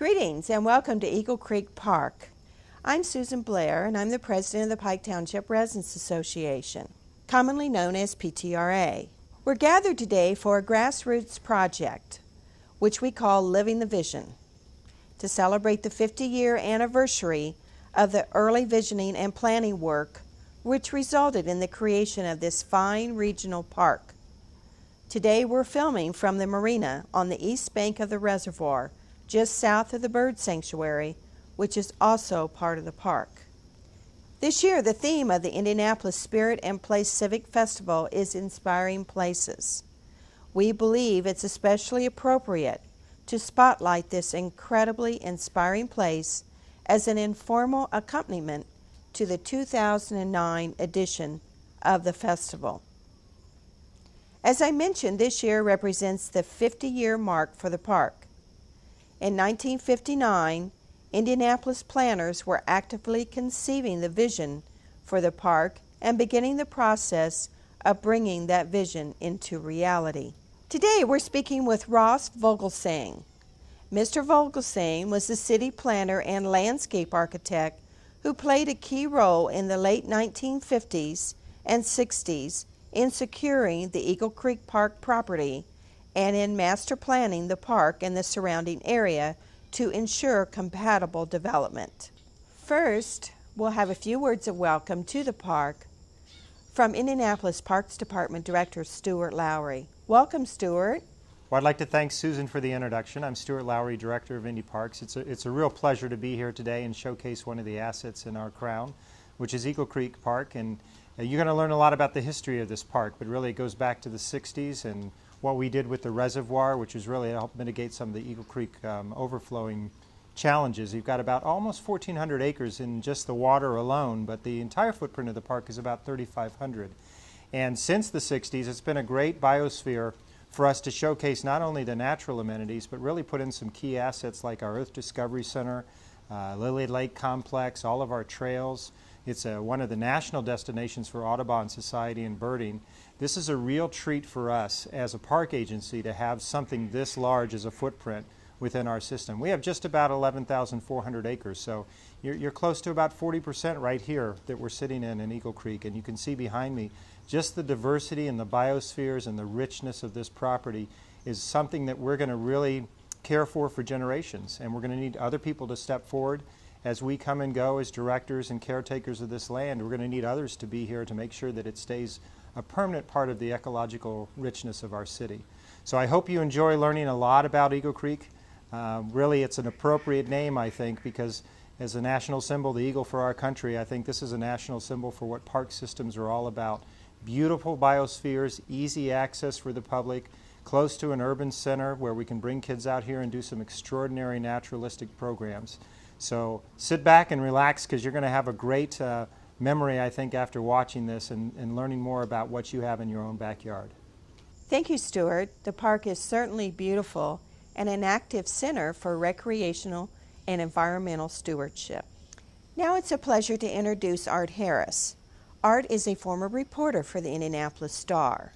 Greetings and welcome to Eagle Creek Park. I'm Susan Blair and I'm the president of the Pike Township Residents Association, commonly known as PTRA. We're gathered today for a grassroots project, which we call Living the Vision, to celebrate the 50-year anniversary of the early visioning and planning work which resulted in the creation of this fine regional park. Today we're filming from the marina on the east bank of the reservoir, just south of the bird sanctuary, which is also part of the park. This year, the theme of the Indianapolis Spirit and Place Civic Festival is Inspiring Places. We believe it's especially appropriate to spotlight this incredibly inspiring place as an informal accompaniment to the 2009 edition of the festival. As I mentioned, this year represents the 50-year mark for the park. In 1959, Indianapolis planners were actively conceiving the vision for the park and beginning the process of bringing that vision into reality. Today we're speaking with Ross Vogelgesang. Mr. Vogelgesang was the city planner and landscape architect who played a key role in the late 1950s and 60s in securing the Eagle Creek Park property and in master planning the park and the surrounding area to ensure compatible development. First, we'll have a few words of welcome to the park from Indianapolis Parks Department Director Stuart Lowry. Welcome, Stuart. Well, I'd like to thank Susan for the introduction. I'm Stuart Lowry, Director of Indy Parks. It's a real pleasure to be here today and showcase one of the assets in our crown, which is Eagle Creek Park. And you're going to learn a lot about the history of this park, but really it goes back to the 60s and what we did with the reservoir, which is really to help mitigate some of the Eagle Creek overflowing challenges. You've got about almost 1,400 acres in just the water alone, but the entire footprint of the park is about 3,500. And since the 60s, it's been a great biosphere for us to showcase not only the natural amenities, but really put in some key assets like our Earth Discovery Center, Lily Lake Complex, all of our trails. It's one of the national destinations for Audubon Society and birding. This is a real treat for us as a park agency to have something this large as a footprint within our system. We have just about 11,400 acres, so you're close to about 40% right here that we're sitting in Eagle Creek, and you can see behind me just the diversity and the biospheres and the richness of this property is something that we're going to really care for generations, and we're going to need other people to step forward. As we come and go as directors and caretakers of this land, we're going to need others to be here to make sure that it stays a permanent part of the ecological richness of our city. So I hope you enjoy learning a lot about Eagle Creek. Really, it's an appropriate name, I think, because as a national symbol, the eagle for our country, I think this is a national symbol for what park systems are all about. Beautiful biospheres, easy access for the public, close to an urban center where we can bring kids out here and do some extraordinary naturalistic programs. So sit back and relax, because you're going to have a great memory, I think, after watching this and learning more about what you have in your own backyard. Thank you, Stuart. The park is certainly beautiful and an active center for recreational and environmental stewardship. Now it's a pleasure to introduce Art Harris. Art is a former reporter for the Indianapolis Star.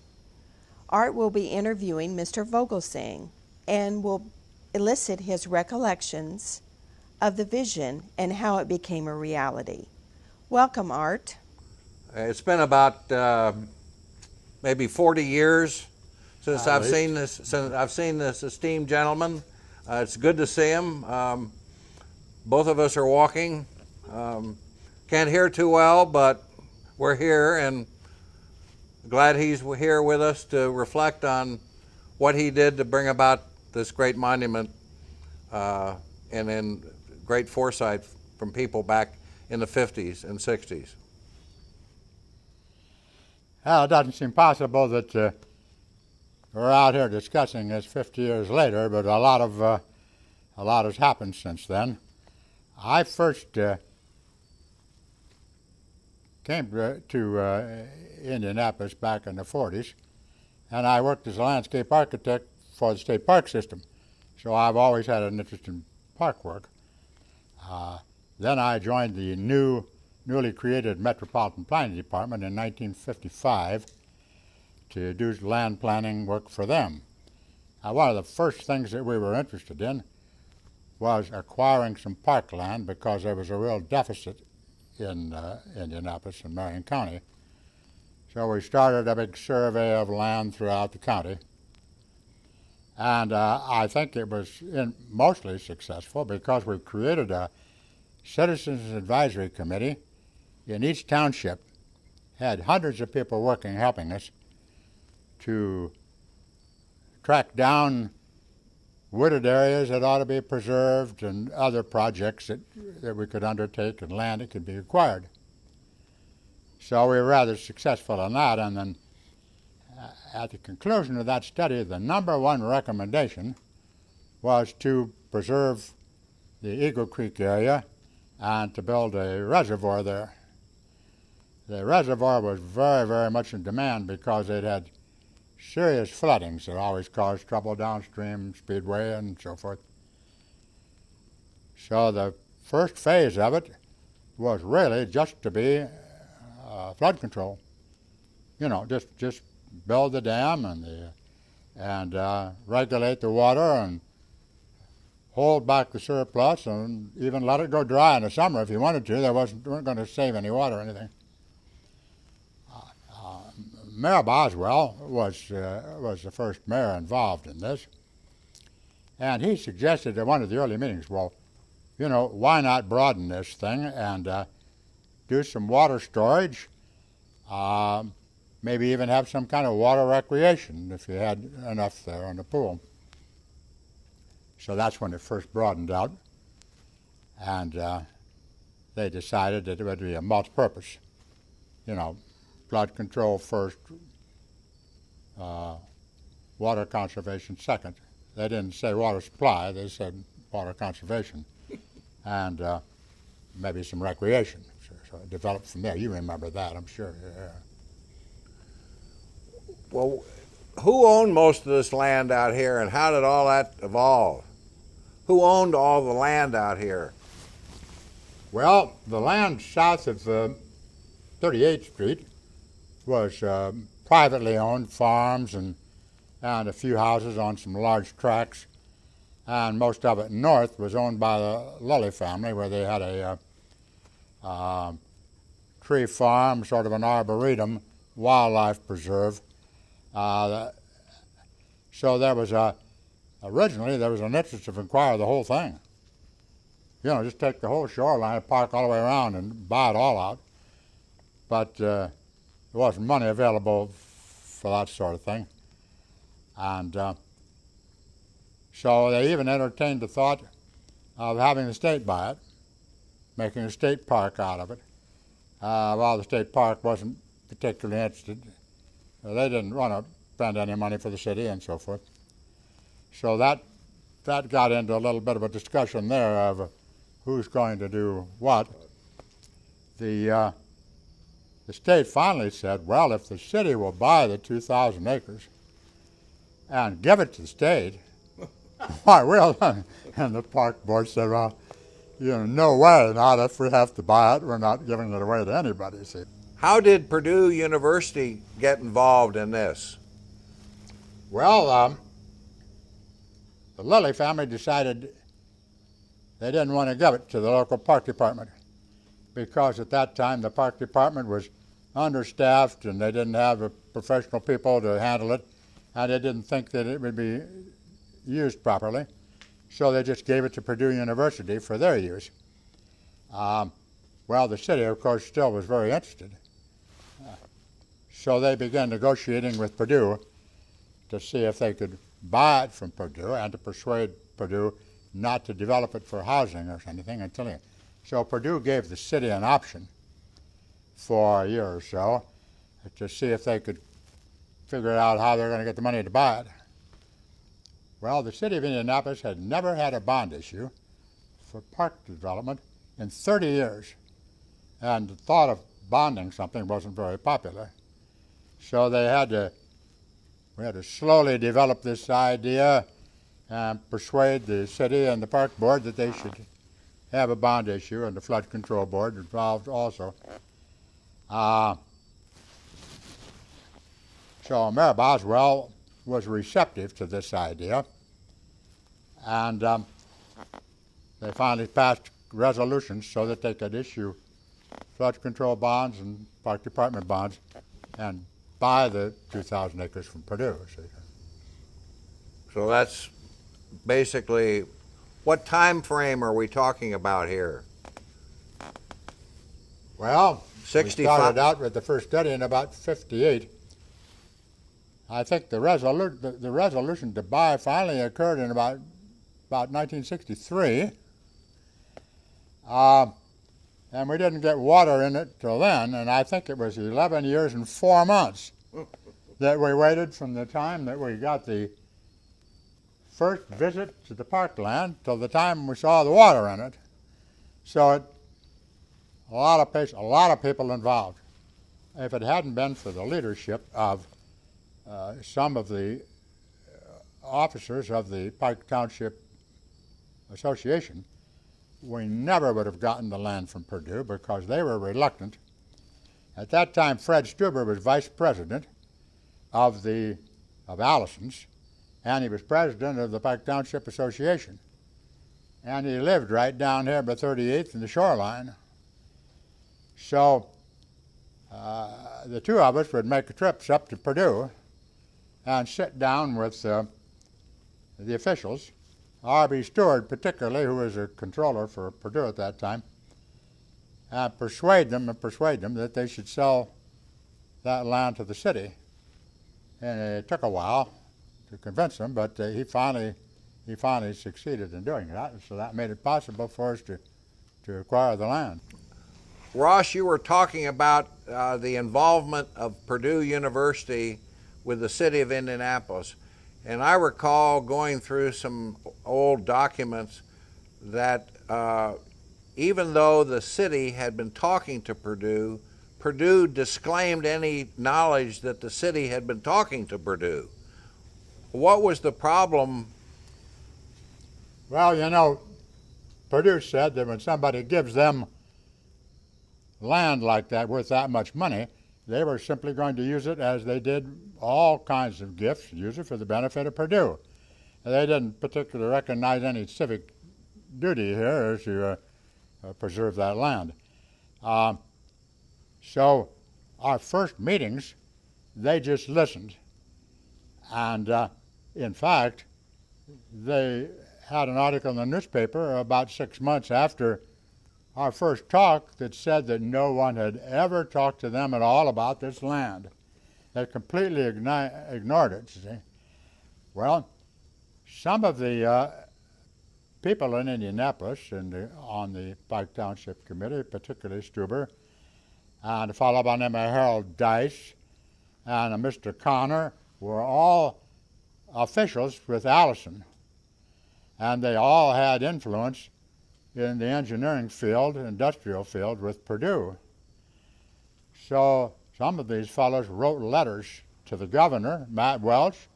Art will be interviewing Mr. Vogelgesang and will elicit his recollections of the vision and how it became a reality. Welcome, Art. It's been about maybe 40 years since I've seen this esteemed gentleman. It's good to see him. Both of us are walking. Can't hear too well, but we're here, and glad he's here with us to reflect on what he did to bring about this great monument, and in great foresight from people back in the 50s and 60s. Well, it doesn't seem possible that we're out here discussing this 50 years later, but a lot has happened since then. I first came to Indianapolis back in the 40s, and I worked as a landscape architect for the state park system, so I've always had an interest in park work. Then I joined the newly created Metropolitan Planning Department in 1955 to do land planning work for them. One of the first things that we were interested in was acquiring some parkland because there was a real deficit in Indianapolis and Marion County. So we started a big survey of land throughout the county. And I think it was mostly successful because we created a Citizens Advisory Committee in each township, had hundreds of people working, helping us to track down wooded areas that ought to be preserved and other projects that we could undertake and land that could be acquired. So we were rather successful in that, and then at the conclusion of that study, the number one recommendation was to preserve the Eagle Creek area and to build a reservoir there. The reservoir was very, very much in demand because it had serious floodings that always caused trouble downstream, Speedway, and so forth. So the first phase of it was really just to be flood control. You know, just build the dam and regulate the water and hold back the surplus and even let it go dry in the summer if you wanted to. They weren't going to save any water or anything. Mayor Boswell was the first mayor involved in this, and he suggested at one of the early meetings, well, you know, why not broaden this thing and do some water storage, maybe even have some kind of water recreation if you had enough there in the pool. So that's when it first broadened out, and they decided that it would be a multi-purpose, you know, flood control first, water conservation second. They didn't say water supply, they said water conservation, and maybe some recreation. So it developed from there. You remember that, I'm sure. Yeah. Well, who owned most of this land out here, and how did all that evolve? Who owned all the land out here? Well, the land south of 38th Street was privately owned farms and a few houses on some large tracts, and most of it north was owned by the Lilly family, where they had a tree farm, sort of an arboretum, wildlife preserve. So there was originally there was an interest to acquire the whole thing. You know, just take the whole shoreline, park all the way around and buy it all out. But there wasn't money available for that sort of thing. And so they even entertained the thought of having the state buy it, making a state park out of it. While the state park wasn't particularly interested, they didn't want to spend any money for the city and so forth. So that got into a little bit of a discussion there of who's going to do what. The state finally said, well, if the city will buy the 2,000 acres and give it to the state, why will? And the park board said, well, you know, no way, not if we have to buy it. We're not giving it away to anybody, see. How did Purdue University get involved in this? Well, the Lilly family decided they didn't want to give it to the local park department because at that time the park department was understaffed and they didn't have professional people to handle it, and they didn't think that it would be used properly. So they just gave it to Purdue University for their use. Well, the city, of course, still was very interested. So they began negotiating with Purdue to see if they could buy it from Purdue and to persuade Purdue not to develop it for housing or anything until it. So Purdue gave the city an option for a year or so to see if they could figure out how they're going to get the money to buy it. Well, the city of Indianapolis had never had a bond issue for park development in 30 years, and the thought of bonding something wasn't very popular. So we had to slowly develop this idea and persuade the city and the park board that they should have a bond issue, and the flood control board involved also. So Mayor Boswell was receptive to this idea, and they finally passed resolutions so that they could issue flood control bonds and park department bonds and buy the 2,000 acres from Purdue. So that's basically, what time frame are we talking about here? Well, 65. we started out with the first study in about 58. I think the resolution to buy finally occurred in about 1963. And we didn't get water in it till then, and I think it was 11 years and 4 months that we waited from the time that we got the first visit to the parkland till the time we saw the water in it. So a lot of people involved. If it hadn't been for the leadership of some of the officers of the Pike Township Association, we never would have gotten the land from Purdue because they were reluctant. At that time, Fred Stuber was vice president of Allison's, and he was president of the Pike Township Association. And he lived right down here by 38th and the shoreline. So the two of us would make trips up to Purdue and sit down with the officials, R.B. Stewart particularly, who was a controller for Purdue at that time, and persuade them that they should sell that land to the city. And it took a while to convince them, but he finally succeeded in doing that, and so that made it possible for us to acquire the land. Ross, you were talking about the involvement of Purdue University with the city of Indianapolis. And I recall going through some old documents that even though the city had been talking to Purdue, Purdue disclaimed any knowledge that the city had been talking to Purdue. What was the problem? Well, you know, Purdue said that when somebody gives them land like that worth that much money, they were simply going to use it as they did all kinds of gifts, use it for the benefit of Purdue. And they didn't particularly recognize any civic duty here to preserve that land. So our first meetings, they just listened. And in fact, they had an article in the newspaper about 6 months after our first talk that said that no one had ever talked to them at all about this land. They completely ignored it, you see. Well, some of the people in Indianapolis on the Pike Township Committee, particularly Stuber, and a fellow by the name of Harold Dice, and a Mr. Connor, were all officials with Allison. And they all had influence in the engineering field, industrial field with Purdue. So some of these fellows wrote letters to the governor, Matt Welch.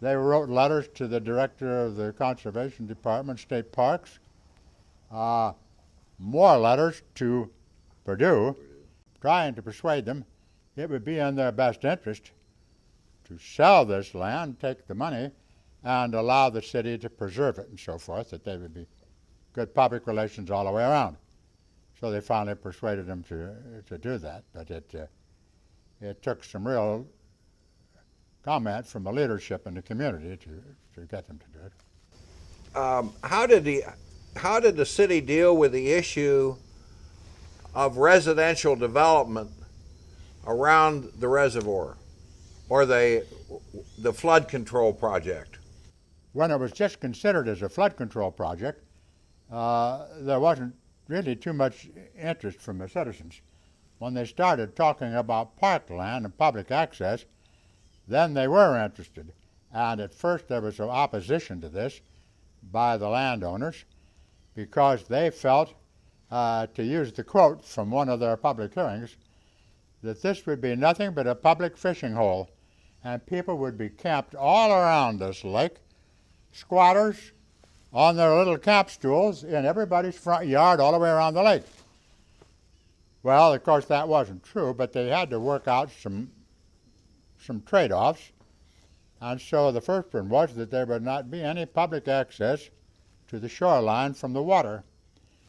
They wrote letters to the director of the Conservation Department, State Parks. More letters to Purdue, trying to persuade them it would be in their best interest to sell this land, take the money, and allow the city to preserve it and so forth, that they would be good public relations all the way around. So they finally persuaded them to do that, but it took some real comment from the leadership in the community to get them to do it. How did the city deal with the issue of residential development around the reservoir or the flood control project? When it was just considered as a flood control project, there wasn't really too much interest from the citizens. When they started talking about parkland and public access, then they were interested. And at first there was some opposition to this by the landowners because they felt, to use the quote from one of their public hearings, that this would be nothing but a public fishing hole, and people would be camped all around this lake, squatters on their little camp stools in everybody's front yard all the way around the lake. Well, of course, that wasn't true, but they had to work out some trade-offs. And so the first one was that there would not be any public access to the shoreline from the water.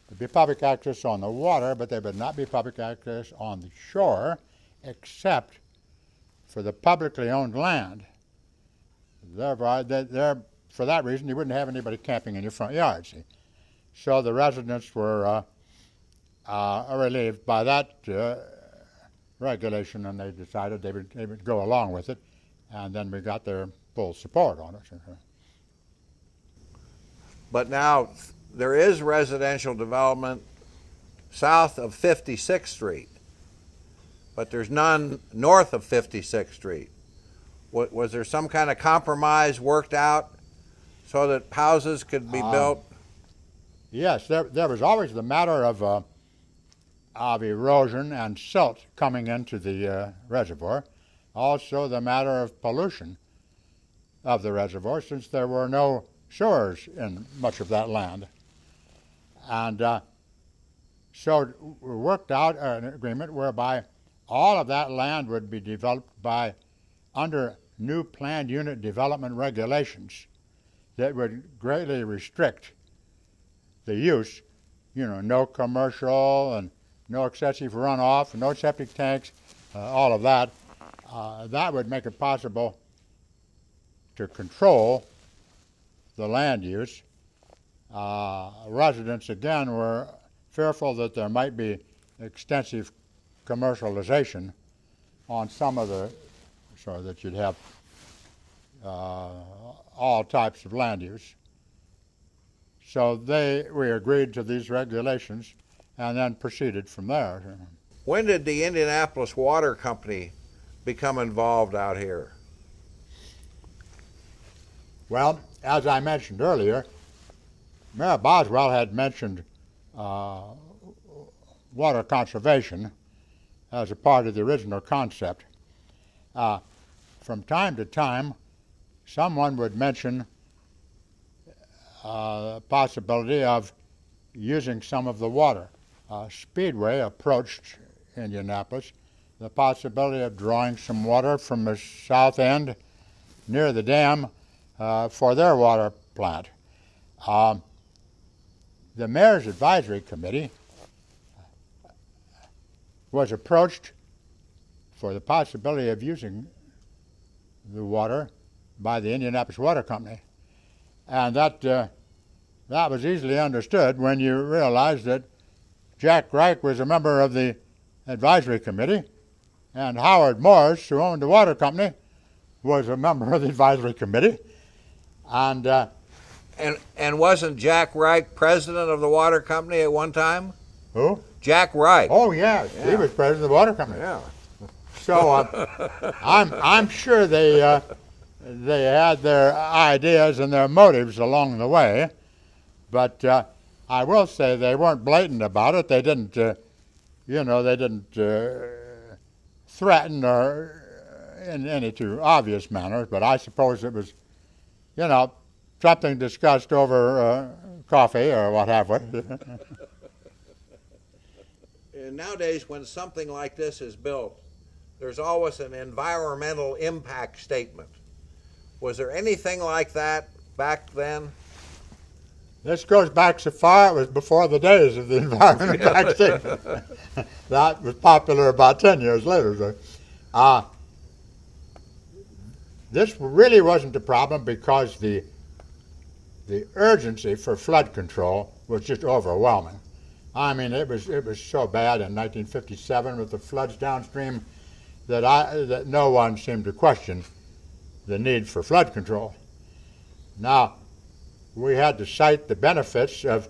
There'd be public access on the water, but there would not be public access on the shore except for the publicly owned land. Thereby, for that reason, you wouldn't have anybody camping in your front yard, see. So the residents were relieved by that regulation, and they decided they would go along with it, and then we got their full support on it. But now there is residential development south of 56th Street, but there's none north of 56th Street. Was there some kind of compromise worked out so that houses could be built? Yes, there was always the matter of erosion and silt coming into the reservoir. Also the matter of pollution of the reservoir, since there were no sewers in much of that land. And so we worked out an agreement whereby all of that land would be developed under new planned unit development regulations that would greatly restrict the use, no commercial and no excessive runoff, no septic tanks, all of that. That would make it possible to control the land use. Residents, again, were fearful that there might be extensive commercialization on some of the, so that you'd have all types of land use. So we agreed to these regulations and then proceeded from there. When did the Indianapolis Water Company become involved out here? Well, as I mentioned earlier, Mayor Boswell had mentioned water conservation as a part of the original concept. From time to time, someone would mention the possibility of using some of the water. Speedway approached Indianapolis, the possibility of drawing some water from the south end near the dam for their water plant. The Mayor's Advisory Committee was approached for the possibility of using the water by the Indianapolis Water Company. And that was easily understood when you realize that Jack Reich was a member of the advisory committee, and Howard Morris, who owned the water company, was a member of the advisory committee. And wasn't Jack Reich president of the water company at one time? Who? Jack Reich. Oh yeah, he was president of the water company. Yeah. So I'm sure they had their ideas and their motives along the way, but I will say they weren't blatant about it. They didn't, they didn't threaten or in any too obvious manners. But I suppose it was, something discussed over coffee or what have we. And nowadays, when something like this is built, there's always an environmental impact statement. Was there anything like that back then? This goes back so far, it was before the days of the environmental impact statement. That was popular about 10 years later. So, this really wasn't a problem because the urgency for flood control was just overwhelming. I mean, it was so bad in 1957 with the floods downstream that no one seemed to question the need for flood control. Now, we had to cite the benefits of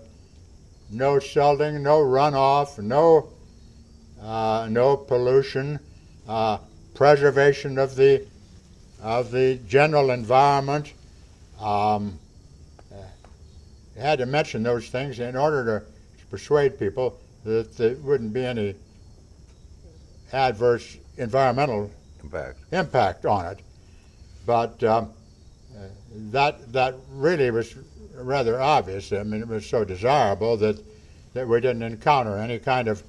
no silting, no runoff, no pollution, preservation of the general environment. You had to mention those things in order to persuade people that there wouldn't be any adverse environmental impact on it. But that really was rather obvious. I mean, it was so desirable that we didn't encounter any kind of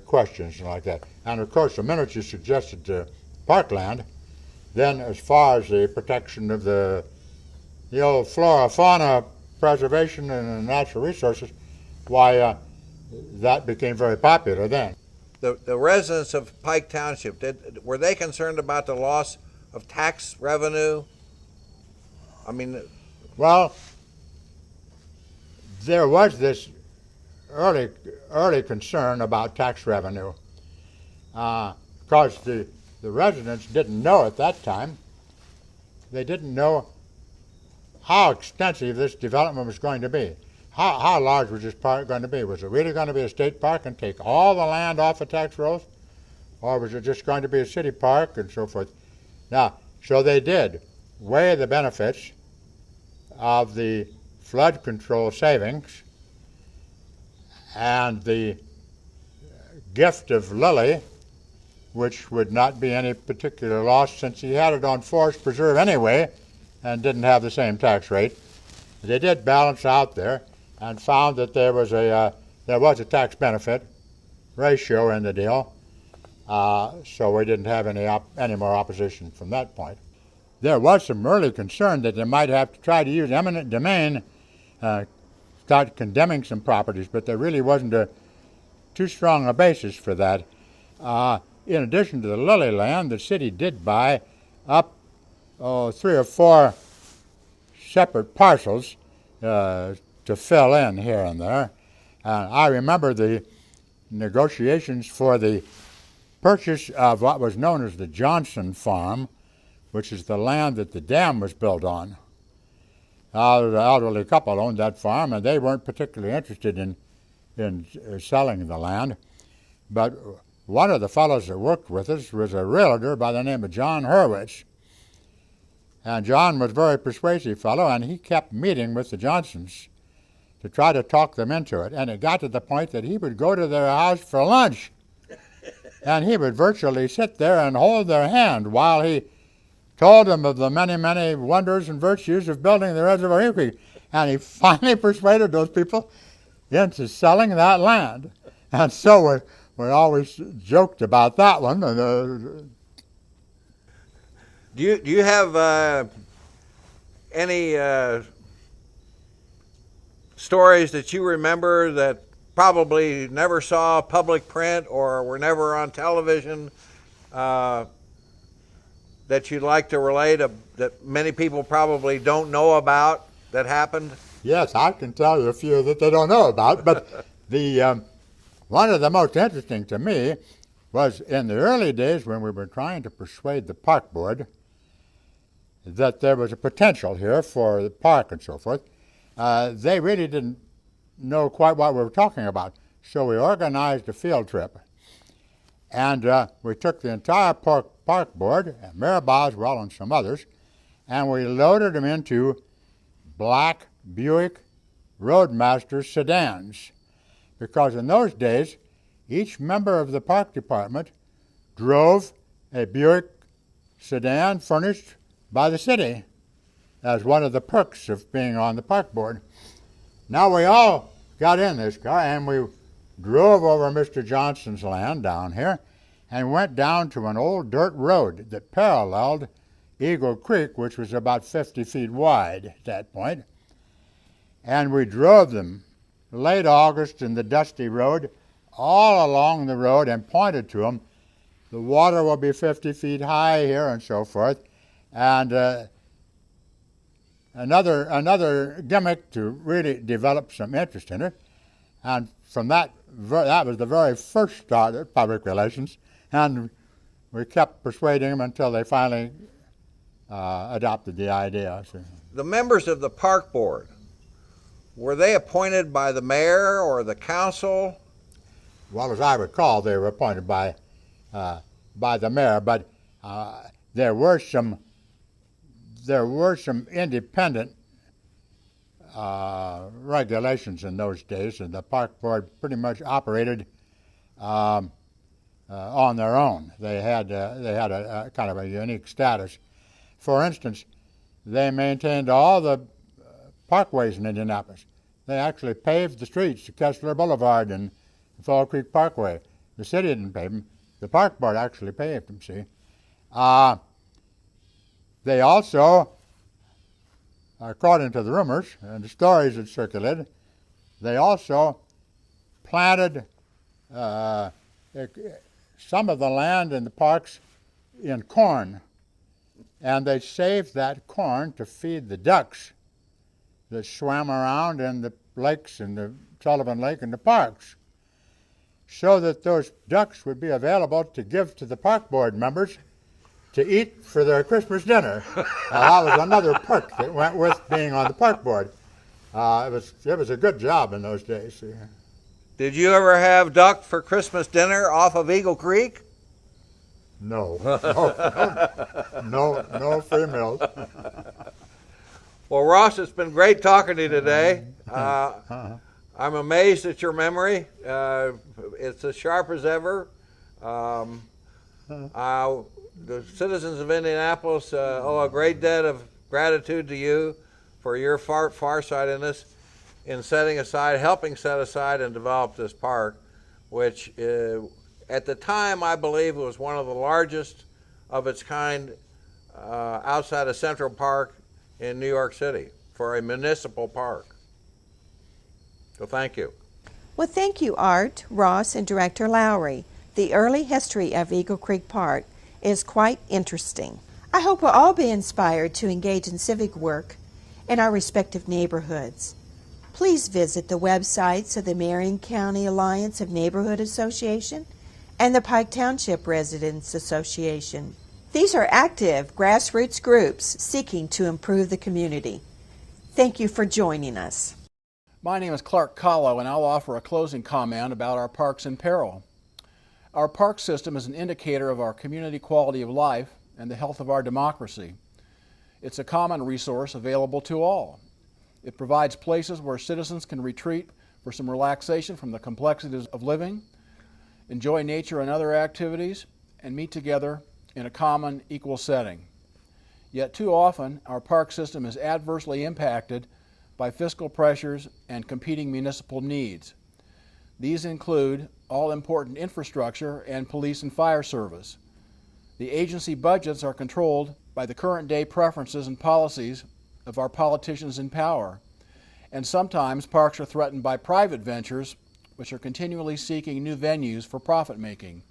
questions like that. And of course, the minute you suggested parkland, then as far as the protection of the old flora fauna preservation and natural resources, why that became very popular then. The residents of Pike Township, were they concerned about the loss of tax revenue? I mean, well, there was this early concern about tax revenue because the residents didn't know at that time. They didn't know how extensive this development was going to be. How large was this park going to be? Was it really going to be a state park and take all the land off the tax rolls? Or was it just going to be a city park and so forth? Now, so they did weigh the benefits of the flood control savings and the gift of Lilly, which would not be any particular loss since he had it on forest preserve anyway and didn't have the same tax rate. They did balance out there and found that there was a tax benefit ratio in the deal, so we didn't have any more opposition from that point. There was some early concern that they might have to try to use eminent domain, start condemning some properties, but there really wasn't too strong a basis for that. In addition to the Lilly land, the city did buy up 3 or 4 separate parcels to fill in here and there. I remember the negotiations for the purchase of what was known as the Johnson Farm, which is the land that the dam was built on. The elderly couple owned that farm, and they weren't particularly interested in selling the land. But one of the fellows that worked with us was a realtor by the name of John Hurwitz. And John was a very persuasive fellow, and he kept meeting with the Johnsons to try to talk them into it. And it got to the point that he would go to their house for lunch, and he would virtually sit there and hold their hand while he told them of the many, many wonders and virtues of building the reservoir increase. And he finally persuaded those people into selling that land. And so we always joked about that one. Do you have any stories that you remember that probably never saw public print or were never on television that you'd like to relate that many people probably don't know about that happened? Yes, I can tell you a few that they don't know about, but one of the most interesting to me was in the early days when we were trying to persuade the park board that there was a potential here for the park and so forth. They really didn't know quite what we were talking about, so we organized a field trip. And we took the entire park board, and Mayor Boswell and some others, and we loaded them into black Buick Roadmaster sedans, because in those days, each member of the park department drove a Buick sedan furnished by the city as one of the perks of being on the park board. Now we all got in this car and we drove over Mr. Johnson's land down here and went down to an old dirt road that paralleled Eagle Creek, which was about 50 feet wide at that point. And we drove them late August in the dusty road all along the road and pointed to them. The water will be 50 feet high here and so forth. And another gimmick to really develop some interest in it. And from that was the very first start of public relations. And we kept persuading them until they finally adopted the idea. The members of the park board, were they appointed by the mayor or the council? Well, as I recall, they were appointed by the mayor, but there were some independent regulations in those days, and the park board pretty much operated on their own. They had a kind of a unique status. For instance, they maintained all the parkways in Indianapolis. They actually paved the streets to Kessler Boulevard and Fall Creek Parkway. The city didn't pave them. The park board actually paved them, see. They also according to the rumors and the stories that circulated, they also planted some of the land in the parks in corn, and they saved that corn to feed the ducks that swam around in the lakes, in the Sullivan Lake and the parks, so that those ducks would be available to give to the park board members to eat for their Christmas dinner. That was another perk that went with being on the park board. It was a good job in those days. Did you ever have duck for Christmas dinner off of Eagle Creek? No, no free meals. Well, Ross, it's been great talking to you today. I'm amazed at your memory. It's as sharp as ever. The citizens of Indianapolis owe a great debt of gratitude to you for your farsightedness in helping set aside and develop this park, which at the time I believe it was one of the largest of its kind outside of Central Park in New York City for a municipal park. So thank you. Well, thank you, Art, Ross, and Director Lowry. The early history of Eagle Creek Park is quite interesting. I hope we'll all be inspired to engage in civic work in our respective neighborhoods. Please visit the websites of the Marion County Alliance of Neighborhood Association and the Pike Township Residents Association. These are active grassroots groups seeking to improve the community. Thank you for joining us. My name is Clark Kahlo, and I'll offer a closing comment about our parks in peril. Our park system is an indicator of our community quality of life and the health of our democracy. It's a common resource available to all. It provides places where citizens can retreat for some relaxation from the complexities of living, enjoy nature and other activities, and meet together in a common, equal setting. Yet too often, our park system is adversely impacted by fiscal pressures and competing municipal needs. These include all-important infrastructure and police and fire service. The agency budgets are controlled by the current-day preferences and policies of our politicians in power, and sometimes parks are threatened by private ventures which are continually seeking new venues for profit-making.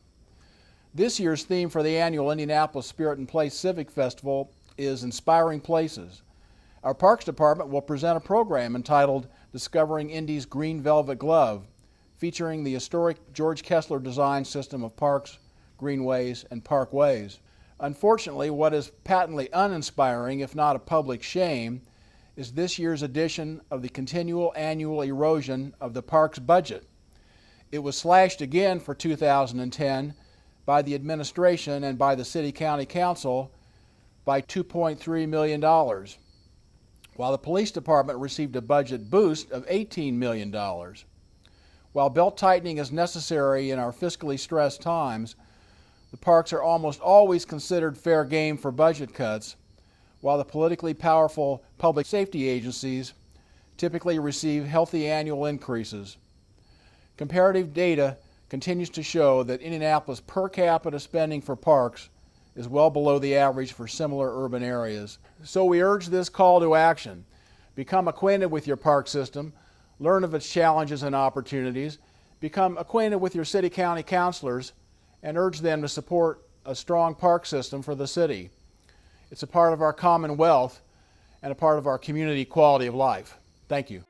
This year's theme for the annual Indianapolis Spirit and Place Civic Festival is Inspiring Places. Our Parks Department will present a program entitled Discovering Indy's Green Velvet Glove, featuring the historic George Kessler design system of parks, greenways, and parkways. Unfortunately, what is patently uninspiring, if not a public shame, is this year's edition of the continual annual erosion of the park's budget. It was slashed again for 2010 by the administration and by the City County Council by $2.3 million, while the police department received a budget boost of $18 million. While belt tightening is necessary in our fiscally stressed times, the parks are almost always considered fair game for budget cuts, while the politically powerful public safety agencies typically receive healthy annual increases. Comparative data continues to show that Indianapolis per capita spending for parks is well below the average for similar urban areas. So we urge this call to action. Become acquainted with your park system, learn of its challenges and opportunities, become acquainted with your city-county councilors, and urge them to support a strong park system for the city. It's a part of our common wealth and a part of our community quality of life. Thank you.